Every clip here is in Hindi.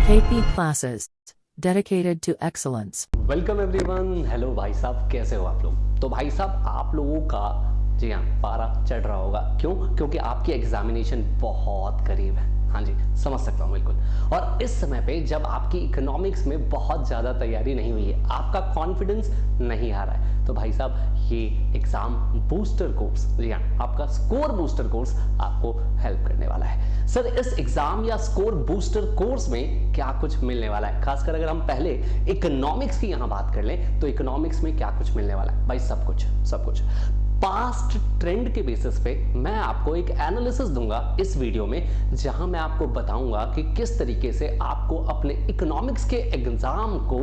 KP classes dedicated to excellence. Welcome everyone. Hello भाई साहब, कैसे हो आप लोग? तो भाई साहब, आप लोगों का जी हाँ पारा चढ़ रहा होगा। क्यों? क्योंकि आपकी एग्जामिनेशन बहुत करीब है। हाँ जी, समझ सकता हूँ बिल्कुल। और इस समय पे जब आपकी इकोनॉमिक्स में बहुत ज़्यादा तैयारी नहीं हुई है, आपका कॉन्फिडेंस नहीं आ रहा है, तो भाई साहब ये एग्जाम बूस्टर कोर्स, जी हाँ, आपका स्कोर बूस्टर कोर्स आपको हेल्प करने वाला है। सर, इस एग्जाम या स्कोर बूस्टर कोर्स में क्या कुछ मिलने वाला है? खासकर अगर हम पहले इकोनॉमिक्स की यहाँ बात कर लें तो इकोनॉमिक्स में क्या कुछ मिलने वाला है? भाई सब कुछ, सब कुछ। पास्ट ट्रेंड के बेसिस पे मैं आपको एक एनालिसिस दूंगा इस वीडियो में, जहां मैं आपको बताऊंगा कि किस तरीके से आपको अपने इकोनॉमिक्स के एग्जाम को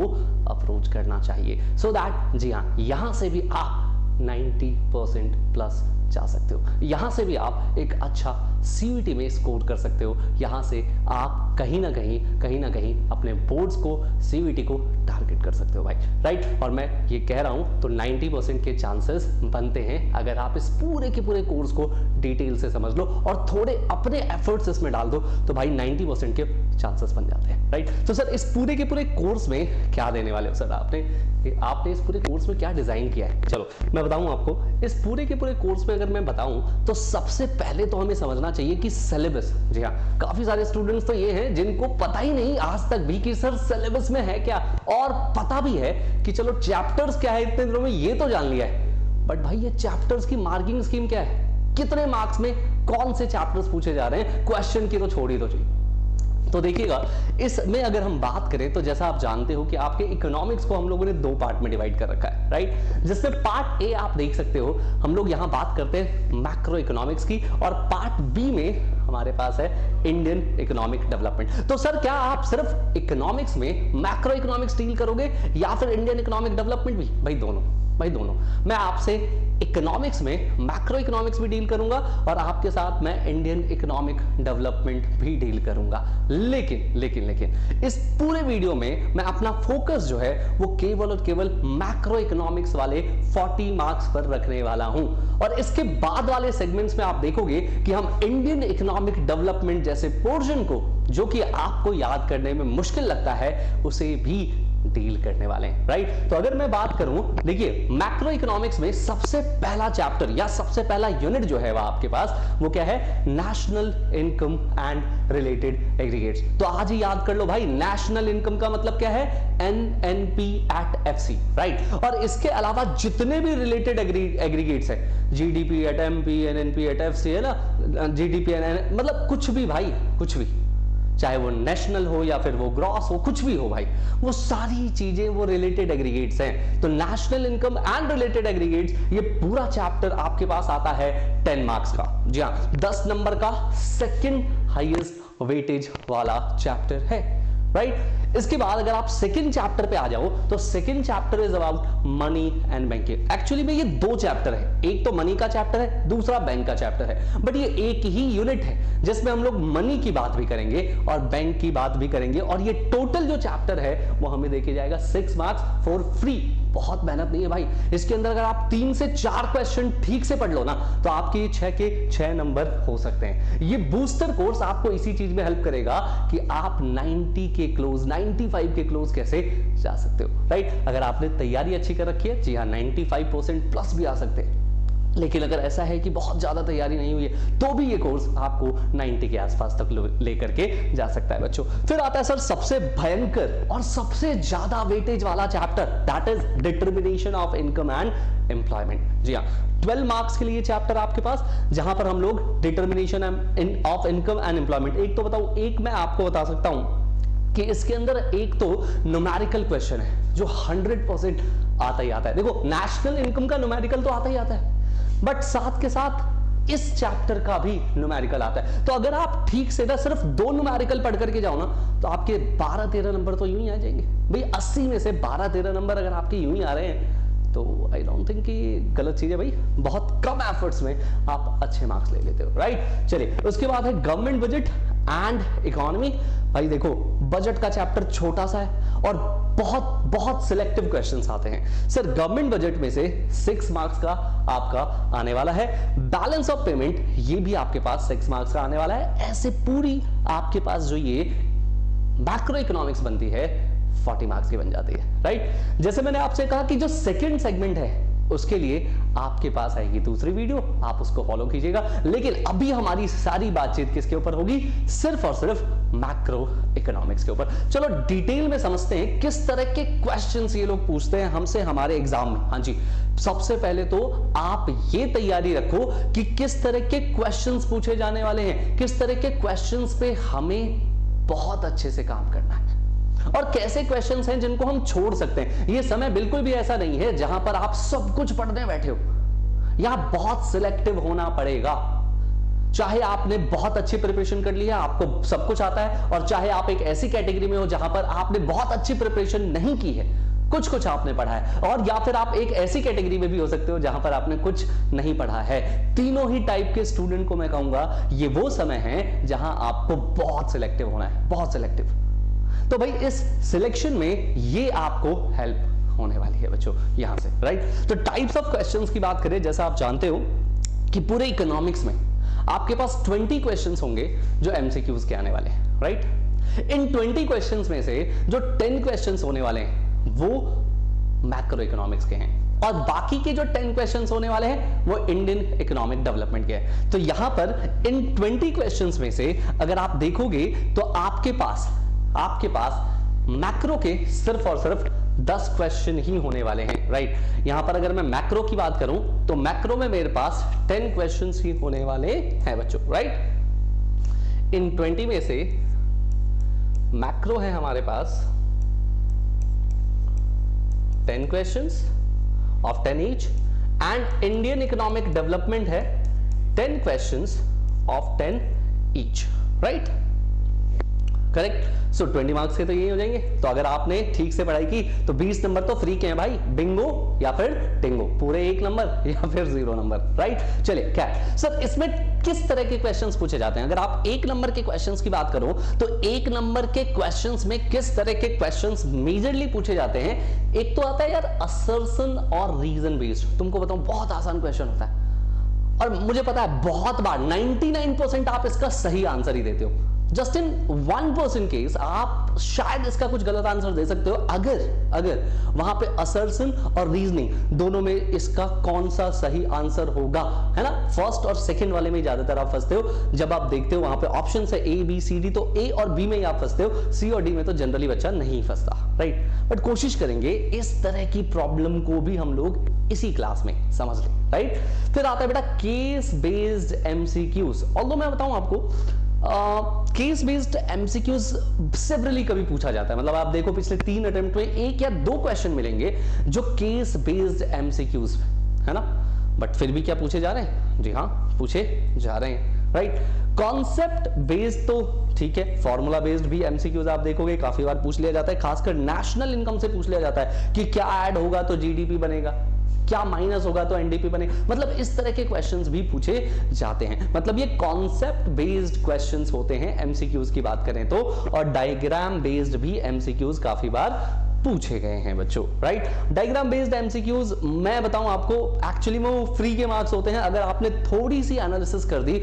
अप्रोच करना चाहिए, सो दैट जी हाँ, यहां से भी आप 90% प्लस जा सकते हो। यहां से भी आप एक अच्छा सीयूईटी में स्कोर कर सकते हो। यहां से आप कहीं ना कहीं अपने बोर्ड्स को, सीयूईटी को टारगेट कर सकते हो भाई, राइट। और मैं ये कह रहा हूं तो 90% के चांसेस बनते हैं अगर आप इस पूरे के पूरे कोर्स को डिटेल से समझ लो और थोड़े अपने एफर्ट्स इसमें डाल दो, तो भाई 90% के चांसेस बन जाते हैं, राइट। तो सर, इस पूरे के पूरे कोर्स में क्या देने वाले हो? सर, आपने इस पूरे कोर्स में क्या डिजाइन किया है? चलो मैं बताऊं आपको। इस पूरे के पूरे कोर्स में अगर मैं बताऊं तो सबसे पहले तो हमें समझना चाहिए कि सिलेबस, जी हाँ, काफी सारे स्टूडेंट्स तो ये हैं जिनको पता ही नहीं आज तक भी कि सर सिलेबस में है क्या, और पता भी है कि चलो चैप्टर्स क्या है इतने दिनों में ये तो जान लिया है, बट भाई ये चैप्टर्स की मार्किंग स्कीम क्या है, कितने मार्क्स में कौन से चैप्टर्स पूछे जा रहे हैं, क्वेश्चन की तो छोड़ ही दो जी। तो देखिएगा, इसमें अगर हम बात करें तो जैसा आप जानते हो कि आपके इकोनॉमिक्स को हम लोगों ने दो पार्ट में डिवाइड कर रखा है, राइट। जिसमें पार्ट ए आप देख सकते हो, हम लोग यहां बात करते हैं मैक्रो इकोनॉमिक्स की, और पार्ट बी में हमारे पास है इंडियन इकोनॉमिक डेवलपमेंट। तो सर, क्या आप सिर्फ इकोनॉमिक्स में मैक्रो इकोनॉमिक्स डील करोगे या फिर इंडियन इकोनॉमिक डेवलपमेंट भी? भाई दोनों, भाई दोनों। मैं आपसे इकोनॉमिक्स में मैक्रो इकोनॉमिक्स भी डील करूंगा और आपके साथ मैं इंडियन इकोनॉमिक डेवलपमेंट भी डील करूंगा। लेकिन इस पूरे वीडियो में मैं अपना फोकस जो है वो केवल और केवल मैक्रो इकोनॉमिक्स वाले 40 मार्क्स पर रखने वाला हूं। और इसके बाद वाले सेगमेंट्स में आप देखोगे कि हम इंडियन इकोनॉमिक डेवलपमेंट जैसे पोर्शन को, जो कि आपको याद करने में मुश्किल लगता है, उसे भी डील करने वाले हैं, राइट। तो अगर मैं बात करूं, देखिए मैक्रो इकोनॉमिक्स में सबसे पहला चैप्टर या सबसे पहला यूनिट जो है वह आपके पास वो क्या है? National income and related aggregates. तो आज ही याद कर लो भाई, नेशनल इनकम का मतलब क्या है? NNP at FC, right. और इसके अलावा जितने भी रिलेटेड एग्रीगेट्स है, GDP at MP, NNP at FC, है ना, जीडीपी मतलब कुछ भी भाई, कुछ भी, चाहे वो नेशनल हो या फिर वो ग्रॉस हो, कुछ भी हो भाई, वो सारी चीजें वो रिलेटेड एग्रीगेट्स हैं। तो national income and related aggregates, ये पूरा चैप्टर आपके पास आता है 10 मार्क्स का, जी हाँ, 10 नंबर का सेकंड हाईएस्ट वेटेज वाला चैप्टर है, राइट। इसके बाद अगर आप सेकंड चैप्टर पे आ जाओ तो second chapter is about money and banking. Actually में ये दो चैप्टर है, एक तो मनी का चैप्टर है, दूसरा बैंक का चैप्टर है, बट ये एक ही यूनिट है जिसमें हम लोग मनी की बात भी करेंगे और बैंक की बात भी करेंगे। और ये टोटल जो चैप्टर है वो हमें देखे जाएगा 6 मार्क्स फॉर फ्री। बहुत मेहनत नहीं है भाई, इसके अंदर अगर आप 3 से 4 क्वेश्चन ठीक से पढ़ लो ना तो आपके 6 के 6 नंबर हो सकते हैं। ये बूस्टर कोर्स आपको इसी चीज में हेल्प करेगा कि आप 90 के क्लोज, 95 के क्लोज कैसे जा सकते हो, राइट। अगर आपने तैयारी अच्छी कर रखी है, जी हाँ, 95% प्लस भी आ सकते हैं। लेकिन अगर ऐसा है कि बहुत ज्यादा तैयारी नहीं हुई है तो भी ये कोर्स आपको 90 के आसपास तक लेकर के जा सकता है बच्चों। फिर आता है सर सबसे भयंकर और सबसे ज्यादा वेटेज वाला chapter, that is determination of income and employment. जी हाँ, 12 मार्क्स के लिए चैप्टर आपके पास, जहां पर हम लोग determination of income and employment, एक तो बताऊं, एक मैं आपको बता सकता हूं कि इसके अंदर एक तो न्यूमेरिकल क्वेश्चन है जो 100% आता ही आता है। देखो, नेशनल इनकम का न्यूमेरिकल तो आता ही आता है, बट साथ के साथ इस चैप्टर का भी न्यूमेरिकल आता है। तो अगर आप ठीक से ना सिर्फ 2 न्यूमेरिकल पढ़ करके जाओ ना तो आपके 12-13 नंबर तो यूं ही आ जाएंगे भाई। 80 में से 12-13 नंबर अगर आपके यूं ही आ रहे हैं तो आई डोंट थिंक कि गलत चीज है भाई। बहुत कम एफर्ट्स में आप अच्छे मार्क्स ले लेते हो, राइट। चलिए, उसके बाद है गवर्नमेंट बजट एंड इकोनॉमी। भाई देखो, बजट का चैप्टर छोटा सा है और बहुत बहुत सिलेक्टिव क्वेश्चंस आते हैं। सर, गवर्नमेंट बजट में से 6 मार्क्स का आपका आने वाला है। बैलेंस ऑफ पेमेंट, ये भी आपके पास 6 मार्क्स का आने वाला है। ऐसे पूरी आपके पास जो ये मैक्रो इकोनॉमिक्स बनती है 40 मार्क्स की बन जाती है, राइट। जैसे मैंने आपसे कहा कि जो सेकंड सेगमेंट है उसके लिए आपके पास आएगी दूसरी वीडियो, आप उसको फॉलो कीजिएगा। लेकिन अभी हमारी सारी बातचीत किसके ऊपर होगी, सिर्फ और सिर्फ मैक्रो इकोनॉमिक्स के ऊपर। चलो डिटेल में समझते हैं किस तरह के क्वेश्चंस ये लोग पूछते हैं हमसे हमारे एग्जाम में। हाँ जी, सबसे पहले तो आप ये तैयारी रखो कि किस तरह के क्वेश्चंस पूछे जाने वाले हैं, किस तरह के क्वेश्चंस पे हमें बहुत अच्छे से काम करना है और कैसे क्वेश्चंस हैं जिनको हम छोड़ सकते हैं। ये समय बिल्कुल भी ऐसा नहीं है जहां पर आप सब कुछ पढ़ने बैठे हो, यहां बहुत सिलेक्टिव होना पड़ेगा। चाहे आपने बहुत अच्छी प्रिपरेशन कर ली है, आपको सब कुछ आता है, और चाहे आप एक ऐसी कैटेगरी में हो जहां पर आपने बहुत अच्छी प्रिपरेशन नहीं की है, कुछ कुछ आपने पढ़ा है, और या फिर आप एक ऐसी कैटेगरी में भी हो सकते हो जहां पर आपने कुछ नहीं पढ़ा है। तीनों ही टाइप के स्टूडेंट को मैं कहूंगा ये वो समय है जहां आपको बहुत सिलेक्टिव होना है, बहुत सिलेक्टिव। तो भाई इस सिलेक्शन में ये आपको हेल्प होने वाली है बच्चों यहां से, राइट। तो टाइप्स ऑफ क्वेश्चंस की बात करें, जैसा आप जानते हो कि पूरे इकोनॉमिक्स में आपके पास 20 क्वेश्चंस होंगे जो एमसीक्यूज के आने वाले हैं, राइट। इन 20 क्वेश्चंस में से जो 10 क्वेश्चंस होने वाले हैं वो मैक्रो इकोनॉमिक्स के हैं, और बाकी के जो 10 क्वेश्चंस होने वाले हैं वो इंडियन इकोनॉमिक डेवलपमेंट के हैं। तो यहां पर इन 20 क्वेश्चंस में से अगर आप देखोगे तो आपके पास मैक्रो के सिर्फ और सिर्फ 10 क्वेश्चन ही होने वाले हैं, राइट। यहां पर अगर मैं मैक्रो की बात करूं तो मैक्रो में मेरे पास 10 क्वेश्चंस ही होने वाले हैं बच्चों, राइट। इन 20 में से मैक्रो है हमारे पास 10 questions of 10 each, and Indian economic development है 10 questions of 10 each, right, correct. So 20 marks के तो यही हो जाएंगे। तो अगर आपने ठीक से पढ़ाई की तो 20 नंबर तो फ्री के हैं भाई, बिंगो या फिर टिंगो, पूरे 1 नंबर या फिर 0 नंबर, राइट। चलिए क्या सर इसमें किस तरह के क्वेश्चंस पूछे जाते हैं। अगर आप 1 नंबर के क्वेश्चंस की बात करो तो 1 नंबर के क्वेश्चंस में किस तरह के क्वेश्चंस मेजरली पूछे जाते हैं। एक तो आता है यार असर्शन और रीजन बेस्ड। तुमको बताऊं बहुत आसान क्वेश्चन होता है, और मुझे पता है बहुत बार 99% आप इसका सही आंसर ही देते हो। जस्ट इन 1% केस आप शायद इसका कुछ गलत आंसर दे सकते हो, अगर वहां पे असर्शन और रीजनिंग दोनों में इसका कौन सा सही आंसर होगा, है ना। फर्स्ट और सेकंड वाले में ज्यादातर आप फंसते हो। जब आप देखते हो वहां पे ऑप्शन है ए बी सी डी, तो ए और बी में ही आप फंसते हो, सी और डी में तो जनरली बच्चा नहीं फंसता, राइट। बट कोशिश करेंगे इस तरह की प्रॉब्लम को भी हम लोग इसी क्लास में समझ लें, राइट। फिर आता है बेटा केस बेस्ड एमसीक्यूज। ऑल्दो मैं बताऊं आपको केस बेस्ड एमसीक्यूज सेवरली कभी पूछा जाता है। मतलब आप देखो पिछले 3 अटेम्प्ट में 1 या 2 क्वेश्चन मिलेंगे जो केस बेस्ड एमसीक्यूज है ना, बट फिर भी क्या पूछे जा रहे हैं, जी हाँ पूछे जा रहे हैं, राइट। कॉन्सेप्ट बेस्ड तो ठीक है, फॉर्मूला बेस्ड भी एमसीक्यूज आप देखोगे काफी बार पूछ लिया जाता है, खासकर नेशनल इनकम से पूछ लिया जाता है कि क्या ऐड होगा तो जीडीपी बनेगा, क्या माइनस होगा तो एनडीपी बनेगा। मतलब इस तरह के क्वेश्चंस भी पूछे जाते हैं। मतलब ये कॉन्सेप्ट बेस्ड क्वेश्चंस होते हैं एमसीक्यूज की बात करें तो, और डायग्राम बेस्ड भी एमसीक्यूज काफी बार पूछे गए हैं बच्चों, राइट। डायग्राम बेस्ड एमसीक्यूज मैं बताऊं आपको एक्चुअली में वो फ्री के मार्क्स होते हैं। अगर आपने थोड़ी सी एनालिसिस कर दी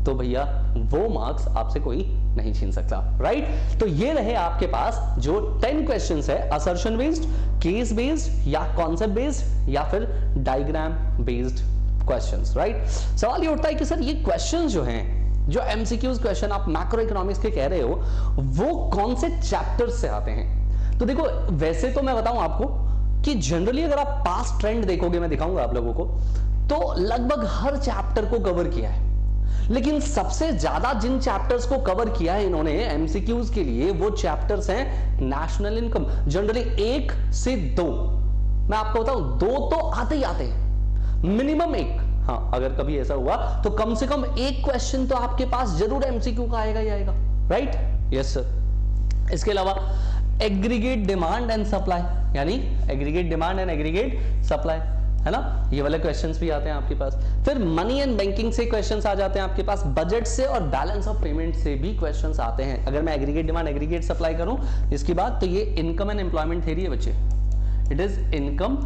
तो भैया वो मार्क्स आपसे कोई नहीं छीन सकता, राइट। तो ये रहे आपके पास जो 10 क्वेश्चंस है, असर्शन बेस्ड, केस बेस्ड या कॉन्सेप्ट बेस्ड या फिर डायग्राम बेस्ड क्वेश्चंस, राइट। सवाल ये उठता है कि सर ये क्वेश्चंस जो हैं, जो एमसीक्यूज क्वेश्चन आप मैक्रो इकोनॉमिक्स के कह रहे हो, वो कौन से चैप्टर्स से आते हैं। तो देखो वैसे तो मैं बताऊं आपको कि जनरली अगर आप पास्ट ट्रेंड देखोगे, मैं दिखाऊंगा आप लोगों को, तो लगभग हर चैप्टर को कवर किया है। लेकिन सबसे ज्यादा जिन चैप्टर्स को कवर किया है इन्होंने एमसीक्यूज के लिए, वो चैप्टर्स हैं नेशनल इनकम। जनरली 1 से 2, मैं आपको बताऊं 2 तो आते ही आते हैं, मिनिमम 1। हाँ अगर कभी ऐसा हुआ तो कम से कम 1 क्वेश्चन तो आपके पास जरूर एमसीक्यू का आएगा ही आएगा, राइट। Yes sir. इसके अलावा एग्रीगेट डिमांड एंड सप्लाई, यानी aggregate demand and aggregate supply, है ना, ये वाले क्वेश्चंस भी आते हैं आपके पास। फिर मनी एंड बैंकिंग से क्वेश्चंस आ जाते हैं आपके पास, बजट से और बैलेंस ऑफ पेमेंट से भी क्वेश्चंस आते हैं। अगर मैं एग्रीगेट डिमांड एग्रीगेट सप्लाई करूं इसकी बात, तो ये इनकम एंड एम्प्लॉयमेंट थ्योरी है बच्चे, it is income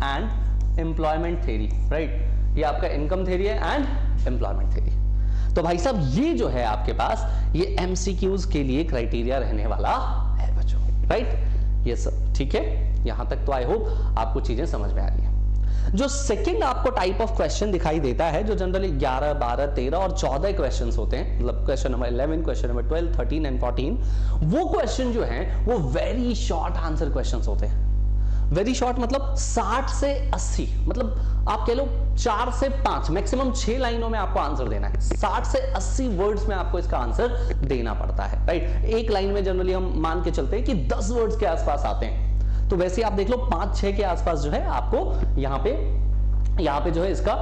and employment theory, right. ये आपका इनकम थ्योरी है एंड एम्प्लॉयमेंट थ्योरी। तो भाई साहब ये जो है आपके पास ये एमसीक्यूज के लिए क्राइटेरिया रहने वाला है बच्चों, राइट? ये सब ठीक है, यहां तक तो आई होप आपको चीजें समझ में आ रही है। जो सेकंड आपको टाइप ऑफ क्वेश्चन दिखाई देता है, जो जनरली 11, 12, 13 और 14 क्वेश्चंस होते हैं, मतलब question number 11, question number 12, 13 and 14, वो क्वेश्चन जो हैं वो वेरी शॉर्ट आंसर क्वेश्चंस होते हैं। वेरी शॉर्ट मतलब 60 से 80, मतलब आप कह लो 4 से 5, मैक्सिमम 6 लाइनों में आपको आंसर देना है। 60 से 80 वर्ड्स में आपको इसका आंसर देना पड़ता है, राइट? एक लाइन में जनरली हम मान के चलते हैं कि 10 वर्ड्स के आसपास आते हैं, तो वैसे आप देख लो 5-6 के आसपास जो है आपको यहाँ पे जो है इसका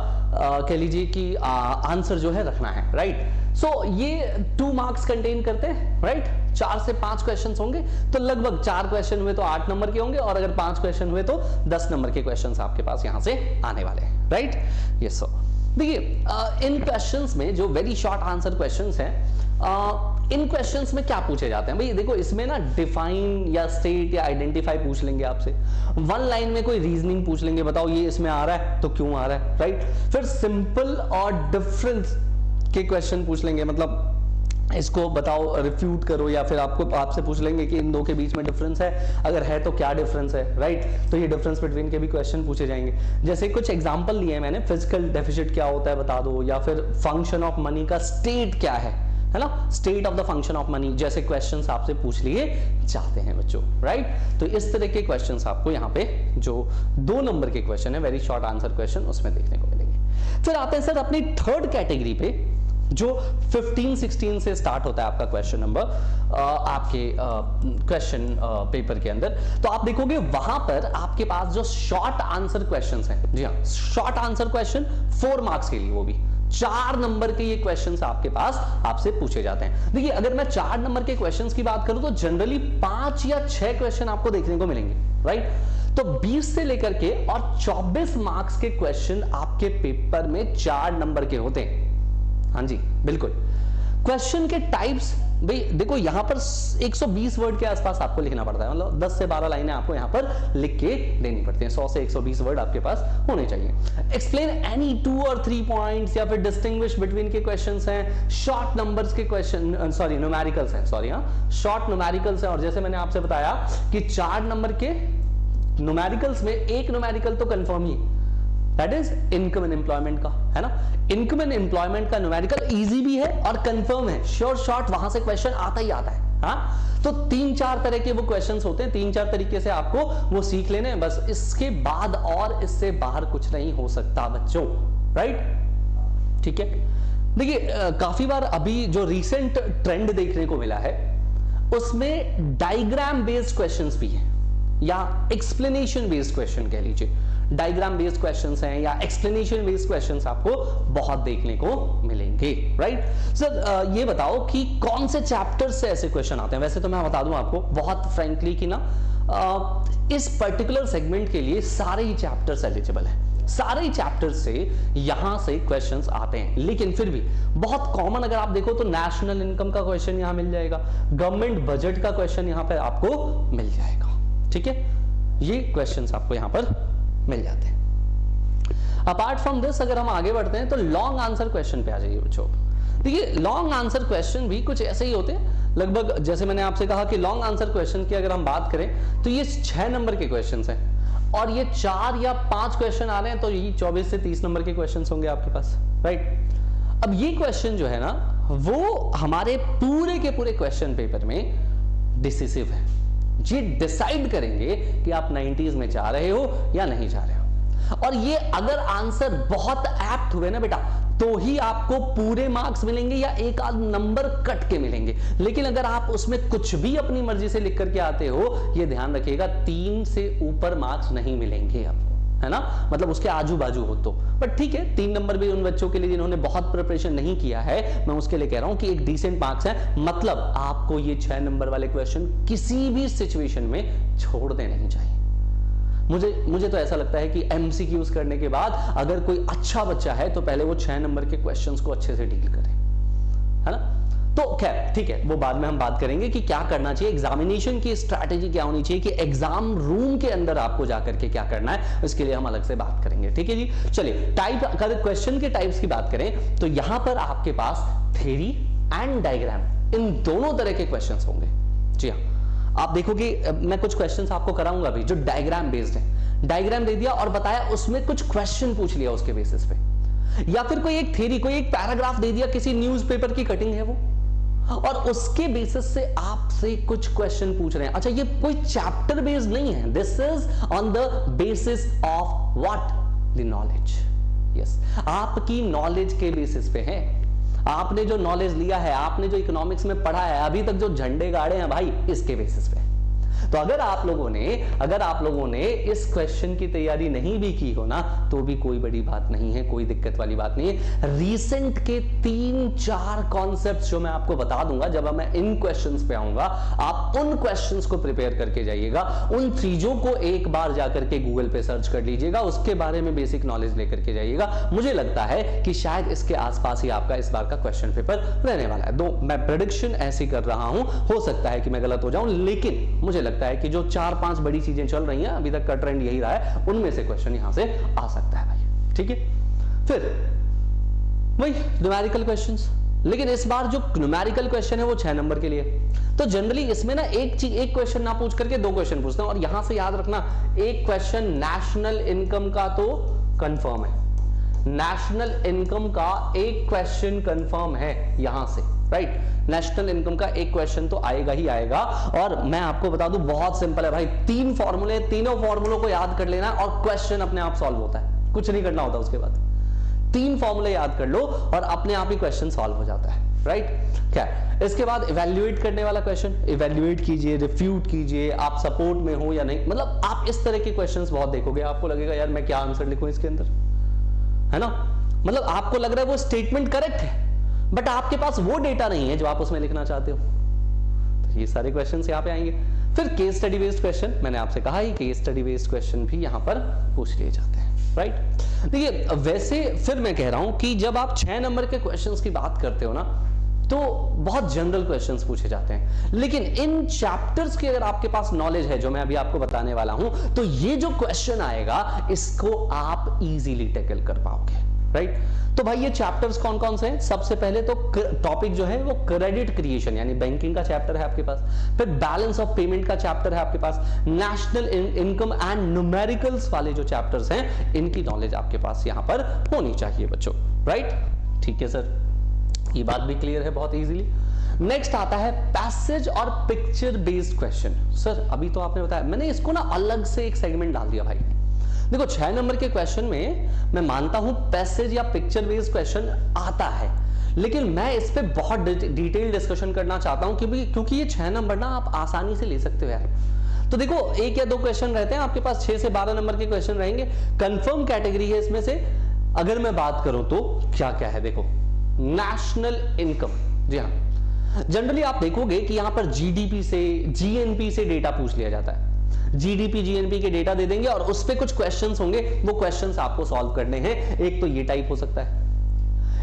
कह लीजिए कि आंसर जो है रखना है, राइट? सो ये 2 मार्क्स कंटेन करते हैं, राइट? 4 से 5 क्वेश्चंस होंगे, तो लगभग 4 क्वेश्चन हुए तो 8 नंबर के होंगे, और अगर 5 क्वेश्चन हुए तो 10 नंबर के क्वेश्चंस आपके पास यहां से आने वाले हैं, राइट? Yes sir. देखिए इन क्वेश्चंस में जो वेरी शॉर्ट आंसर क्वेश्चंस हैं, इन क्वेश्चंस में क्या पूछे जाते हैं भाई? देखो इसमें ना डिफाइन या स्टेट या आइडेंटिफाई पूछ लेंगे आपसे, 1 लाइन में कोई रीजनिंग पूछ लेंगे, बताओ ये इसमें आ रहा है तो क्यों आ रहा है, राइट? फिर सिंपल और डिफरेंस के क्वेश्चन पूछ लेंगे, मतलब इसको बताओ, रिफ्यूट करो, या फिर आपसे पूछ लेंगे कि इन दो के बीच में डिफरेंस है, अगर है तो क्या डिफरेंस है, राइट? तो ये डिफरेंस बिटवीन के भी क्वेश्चन पूछे जाएंगे। जैसे कुछ एग्जांपल लिए मैंने, फिजिकल डेफिसिट क्या होता है बता दो, या फिर फंक्शन ऑफ मनी का स्टेट क्या है ना? State of the function of money जैसे क्वेश्चंस आपसे पूछ लिए जाते हैं बच्चों, राइट? तो इस तरह के क्वेश्चंस आपको यहाँ पे जो 2 नंबर के क्वेश्चन है, वेरी शॉर्ट आंसर क्वेश्चन, उसमें देखने को मिलेंगे। फिर आते हैं सर अपनी थर्ड कैटेगरी पे, जो 15-16 से स्टार्ट होता है आपका क्वेश्चन नंबर आपके क्वेश्चन पेपर के अंदर। तो आप देखोगे वहां पर आपके पास जो शॉर्ट आंसर क्वेश्चंस हैं, जी हाँ, शॉर्ट आंसर क्वेश्चन 4 मार्क्स के लिए, वो भी 4 नंबर के ये क्वेश्चंस आपके पास आपसे पूछे जाते हैं। देखिए अगर मैं 4 नंबर के क्वेश्चंस की बात करूं तो जनरली 5 या 6 क्वेश्चन आपको देखने को मिलेंगे, राइट? तो 20 से लेकर के और 24 मार्क्स के क्वेश्चन आपके पेपर में 4 नंबर के होते हैं। हाँ जी बिल्कुल। क्वेश्चन के टाइप्स, भाई देखो यहां पर 120 वर्ड के आसपास आपको लिखना पड़ता है, मतलब 10 से 12 लाइनें आपको यहां पर लिख के देनी पड़ती हैं। 100 से 120 वर्ड आपके पास होने चाहिए। एक्सप्लेन एनी 2 और 3 पॉइंट्स, या फिर डिस्टिंग्विश बिटवीन के क्वेश्चंस हैं। शॉर्ट नंबर्स के क्वेश्चन, सॉरी न्यूमेरिकल्स हैं, सॉरी हाँ, शॉर्ट न्यूमेरिकल्स हैं। और जैसे मैंने आपसे बताया कि 4 नंबर के न्यूमेरिकल्स में एक न्यूमेरिकल तो confirm he, that is income and employment का, है ना? इनकम एंड एम्प्लॉयमेंट का न्यूमेरिकल इजी भी है और कंफर्म है, श्योर शॉर्ट वहां से क्वेश्चन आता ही आता है। हाँ, तो 3-4 तरह के वो क्वेश्चंस होते हैं, 3-4 तरीके से आपको वो सीख लेने हैं बस, इसके बाद और इससे बाहर कुछ नहीं हो सकता बच्चों, राइट? ठीक है। देखिए काफी बार अभी जो रिसेंट ट्रेंड देखने को मिला है उसमें डायग्राम बेस्ड क्वेश्चंस भी हैं, या एक्सप्लेनेशन बेस्ड क्वेश्चन कह लीजिए। डायग्राम बेस्ड क्वेश्चंस हैं या एक्सप्लेनेशन बेस्ड क्वेश्चंस आपको बहुत देखने को मिलेंगे, राइट? सर ये बताओ कि कौन से चैप्टर से ऐसे क्वेश्चन आते हैं? वैसे तो मैं बता दूं आपको बहुत फ्रैंकली कि ना इस पर्टिकुलर सेगमेंट के लिए सारे ही चैप्टर्स एलिजिबल है, सारे ही चैप्टर से यहां से क्वेश्चंस आते हैं। लेकिन फिर भी बहुत कॉमन अगर आप देखो तो नेशनल इनकम का क्वेश्चन यहां मिल जाएगा, गवर्नमेंट बजट का क्वेश्चन यहां पर आपको मिल जाएगा, ठीक है? ये क्वेश्चंस आपको यहां पर मिल जाते हैं। अपार्ट फ्रॉम दिस अगर हम आगे बढ़ते हैं तो लॉन्ग आंसर क्वेश्चन पे आ जाइए बच्चों। देखिए लॉन्ग आंसर क्वेश्चन भी कुछ ऐसे ही होते हैं, लगभग जैसे मैंने आपसे कहा कि लॉन्ग आंसर क्वेश्चन की अगर हम बात करें तो ये 6 नंबर के क्वेश्चंस हैं, और ये 4 या 5 क्वेश्चन आ रहे हैं तो ये 24 से 30 नंबर के क्वेश्चंस होंगे आपके पास, राइट? अब ये क्वेश्चन जो है ना वो हमारे पूरे के पूरे क्वेश्चन पेपर में डिसिसिव है, ये डिसाइड करेंगे कि आप 90s में जा रहे हो या नहीं जा रहे हो। और ये अगर आंसर बहुत एप्ट हुए ना बेटा तो ही आपको पूरे मार्क्स मिलेंगे या एक आध नंबर कट के मिलेंगे। लेकिन अगर आप उसमें कुछ भी अपनी मर्जी से लिख करके आते हो, ये ध्यान रखिएगा 3 से ऊपर मार्क्स नहीं मिलेंगे आपको, है ना? मतलब उसके आजू बाजू हो तो, बट ठीक है 3 नंबर भी उन बच्चों के लिए जिन्होंने बहुत प्रिपरेशन नहीं किया है, मैं उसके लिए कह रहा हूं कि एक डिसेंट मार्क्स है। मतलब आपको ये 6 नंबर वाले क्वेश्चन किसी भी सिचुएशन में छोड़ने नहीं चाहिए। मुझे तो ऐसा लगता है कि एमसीक्यूज करने के बाद अगर कोई अच्छा बच्चा है तो पहले वो 6 नंबर के क्वेश्चंस को अच्छे से डील करे, है ना? तो खैर ठीक है, वो बाद में हम बात करेंगे कि क्या करना चाहिए, एग्जामिनेशन की स्ट्रैटेजी क्या होनी चाहिए, कि एग्जाम रूम के अंदर आपको जाकर के क्या करना है, इसके लिए हम अलग से बात करेंगे। ठीक है जी, चलिए टाइप, अगर क्वेश्चन के टाइप्स की बात करें तो यहां पर आपके पास थ्योरी एंड डायग्राम, इन दोनों तरह के क्वेश्चंस होंगे। जी हाँ, आप देखोगे मैं कुछ क्वेश्चंस आपको कराऊंगा अभी जो डायग्राम बेस्ड है। डायग्राम दे दिया और बताया, उसमें कुछ क्वेश्चन पूछ लिया उसके बेसिस पे, या फिर कोई एक थ्योरी, कोई एक पैराग्राफ दे दिया, किसी न्यूज़पेपर की कटिंग है वो, और उसके बेसिस से आपसे कुछ क्वेश्चन पूछ रहे हैं। अच्छा, ये कोई चैप्टर बेस्ड नहीं है, this is on the basis of what, the knowledge. Yes, आपकी नॉलेज के बेसिस पे है। आपने जो नॉलेज लिया है, आपने जो इकोनॉमिक्स में पढ़ा है, अभी तक जो झंडे गाड़े हैं भाई, इसके बेसिस पे। तो अगर आप लोगों ने इस क्वेश्चन की तैयारी नहीं भी की हो ना, तो भी कोई बड़ी बात नहीं है, कोई दिक्कत वाली बात नहीं है। रीसेंट के 3-4 कॉन्सेप्ट्स जो मैं आपको बता दूंगा, जब मैं इन क्वेश्चंस पे आऊंगा, आप उन क्वेश्चंस को प्रिपेयर करके जाइएगा, उन चीजों को एक बार जाकर के गूगल पे सर्च कर लीजिएगा, उसके बारे में बेसिक नॉलेज लेकर के जाइएगा। मुझे लगता है कि शायद इसके आसपास ही आपका इस बार का क्वेश्चन पेपर रहने वाला है। दो मैं प्रेडिक्शन ऐसी कर रहा हूं, हो सकता है कि मैं गलत हो जाऊं, लेकिन मुझे लगता है कि जो 4-5 बड़ी चीजें चल रही हैं, अभी तक का ट्रेंड यही रहा है, उनमें से क्वेश्चन यहां से आ सकता है भाई। ठीक है, फिर वही न्यूमेरिकल क्वेश्चंस, लेकिन इस बार जो न्यूमेरिकल क्वेश्चन है वो 6 नंबर के लिए। तो जनरली इसमें ना एक क्वेश्चन ना पूछ करके 2 क्वेश्चन पूछते हैं, और यहां से याद रखना, एक क्वेश्चन नेशनल इनकम का तो कंफर्म है, नेशनल इनकम का एक क्वेश्चन कंफर्म है यहां से, राइट। नेशनल इनकम का एक क्वेश्चन तो आएगा ही आएगा, और मैं आपको बता दूं बहुत सिंपल है भाई, 3 फॉर्मूले, तीनों फॉर्मूलों को याद कर लेना और क्वेश्चन अपने आप सॉल्व होता है, कुछ नहीं करना होता उसके बाद। 3 फॉर्मूले याद कर लो और अपने आप ही क्वेश्चन सॉल्व हो जाता है, राइट। क्या इसके बाद इवैल्यूएट करने वाला क्वेश्चन, इवैल्यूएट कीजिए, रिफ्यूट कीजिए, आप सपोर्ट में हो या नहीं, मतलब आप इस तरह के क्वेश्चंस बहुत देखोगे, आपको लगेगा यार मैं क्या आंसर लिखूं इसके अंदर, है ना। मतलब आपको लग रहा है वो स्टेटमेंट करेक्ट है, बट आपके पास वो डेटा नहीं है जो आप उसमें लिखना चाहते हो। तो ये सारे क्वेश्चंस यहां पे आएंगे। फिर केस स्टडी बेस्ड क्वेश्चन, मैंने आपसे कहा ही केस स्टडी बेस्ड क्वेश्चन भी यहां पर पूछ लिए जाते हैं, राइट। देखिए वैसे फिर मैं कह रहा हूं कि जब आप 6 नंबर के क्वेश्चंस की बात करते हो ना, तो बहुत जनरल क्वेश्चंस पूछे जाते हैं, लेकिन इन चैप्टर्स की अगर आपके पास नॉलेज है, जो मैं अभी आपको बताने वाला हूं, तो ये जो क्वेश्चन आएगा इसको आप इजीली टैकल कर पाओगे, राइट। तो भाई ये चैप्टर्स कौन कौन से हैं? सबसे पहले तो टॉपिक जो है वो क्रेडिट क्रिएशन, यानी बैंकिंग का चैप्टर है आपके पास। फिर बैलेंस ऑफ पेमेंट का चैप्टर है आपके पास। नेशनल इनकम एंड न्यूमेरिकल्स वाले जो चैप्टर्स हैं, इनकी नॉलेज आपके पास यहां पर होनी चाहिए बच्चों, राइट। ठीक है सर, ये बात भी क्लियर है बहुत इजीली। नेक्स्ट आता है पैसेज और पिक्चर बेस्ड क्वेश्चन। सर अभी तो आपने बताया, मैंने इसको ना अलग से एक सेगमेंट डाल दिया भाई। देखो 6 नंबर के क्वेश्चन में मैं मानता हूं पैसेज या पिक्चर बेस्ड क्वेश्चन आता है, लेकिन मैं इस पे बहुत डिटेल डिस्कशन करना चाहता हूं, क्योंकि ये 6 नंबर ना आप आसानी से ले सकते हो यार। तो देखो 1 या 2 क्वेश्चन रहते हैं आपके पास, 6 से 12 नंबर के क्वेश्चन रहेंगे। कंफर्म कैटेगरी है इसमें से। अगर मैं बात करूं तो क्या क्या है, देखो नेशनल इनकम, जी हाँ, जनरली आप देखोगे कि यहां पर जीडीपी से, जीएनपी से डेटा पूछ लिया जाता है। जीडीपी जीएनपी के डेटा दे देंगे और उस पे कुछ क्वेश्चंस होंगे, वो क्वेश्चंस आपको सॉल्व करने हैं। एक तो ये टाइप हो सकता है,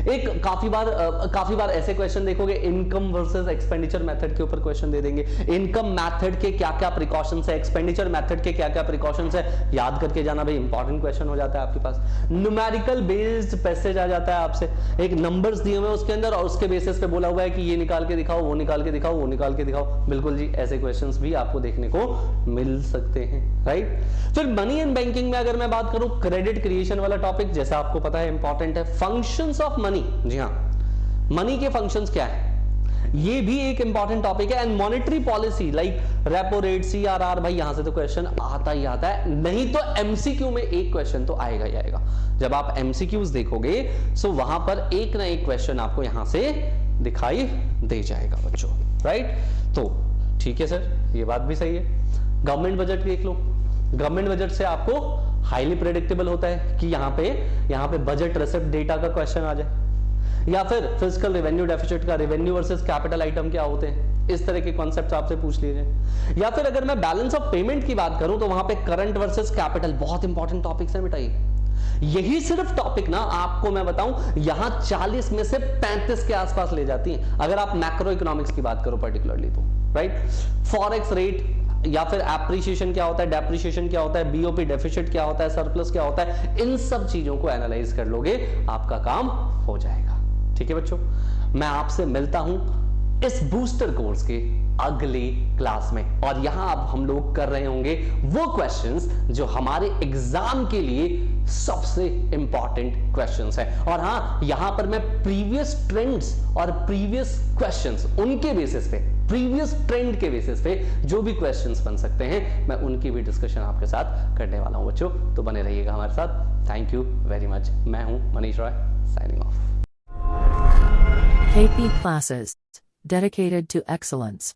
एक काफी बार ऐसे क्वेश्चन देखोगे, इनकम वर्सेस एक्सपेंडिचर मेथड के ऊपर क्वेश्चन दे देंगे। इनकम मेथड के क्या क्या प्रिकॉशंस है, एक्सपेंडिचर मेथड के क्या क्या प्रिकॉशंस है, याद करके जाना भाई, इंपॉर्टेंट क्वेश्चन हो जाता है आपके पास। न्यूमेरिकल बेस्ड पैसेज आ जाता है आपसे, एक नंबर्स दिए हुए उसके अंदर और उसके बेसिस पे बोला हुआ है कि ये निकाल के दिखाओ, वो निकाल के दिखाओ, वो निकाल के दिखाओ। बिल्कुल जी, ऐसे क्वेश्चंस भी आपको देखने को मिल सकते हैं, राइट। फिर मनी एंड बैंकिंग में अगर मैं बात करूं, क्रेडिट क्रिएशन वाला टॉपिक जैसा आपको पता है इंपॉर्टेंट है। फंक्शंस ऑफ मनी, जी हाँ, मनी के फंक्शंस क्या है, ये भी एक इंपॉर्टेंट टॉपिक है। And monetary policy like repo rate, CRR, भाई यहां से तो क्वेश्चन आता ही आता है, नहीं तो एमसीक्यू में एक क्वेश्चन तो आएगा ही आएगा। जब आप एमसीक्यूज देखोगे तो वहां पर एक ना एक क्वेश्चन आपको यहां से दिखाई दे जाएगा बच्चों, राइट। तो ठीक है सर, ये बात भी सही है। गवर्नमेंट बजट देख लो, गवर्नमेंट बजट से आपको हाईली प्रेडिक्टेबल होता है कि यहां पे बजट रिसिप्ट डेटा का क्वेश्चन आ जाए, या फिर फिस्कल रेवेन्यू डेफिसिट का, रेवेन्यू वर्सेस कैपिटल आइटम क्या होते हैं, इस तरह के कॉन्सेप्ट्स आपसे पूछ लिए जाए। या फिर अगर मैं बैलेंस ऑफ पेमेंट की बात करूं तो वहां पे करंट वर्सेस कैपिटल, बहुत इंपॉर्टेंट टॉपिक्स हैं बेटा ये। यही सिर्फ टॉपिक ना आपको मैं बताऊं यहां 40 में से 35 के आसपास ले जाती हैं, अगर आप मैक्रो इकोनॉमिक्स की बात करो पर्टिकुलरली तो, राइट। फॉरेक्स रेट या फिर एप्रिसिएशन क्या होता है, डेप्रिसिएशन क्या होता है, बीओपी डेफिसिट क्या होता है, सरप्लस क्या होता है, इन सब चीजों को एनालाइज कर लोगे आपका काम हो जाएगा। ठीक है बच्चों, मैं आपसे मिलता हूं इस बूस्टर कोर्स के अगली क्लास में, और यहां अब हम लोग कर रहे होंगे वो क्वेश्चंस जो हमारे एग्जाम के लिए सबसे इंपॉर्टेंट क्वेश्चंस हैं। और हां, यहां पर मैं प्रीवियस ट्रेंड्स और प्रीवियस क्वेश्चंस, उनके बेसिस पे, प्रीवियस ट्रेंड के बेसिस पे जो भी क्वेश्चंस बन सकते हैं, मैं उनकी भी डिस्कशन आपके साथ करने वाला हूं बच्चों, तो बने रहिएगा हमारे साथ। Thank you very much. मैं हूं Manish Roy, signing off. KP Classes. Dedicated to excellence.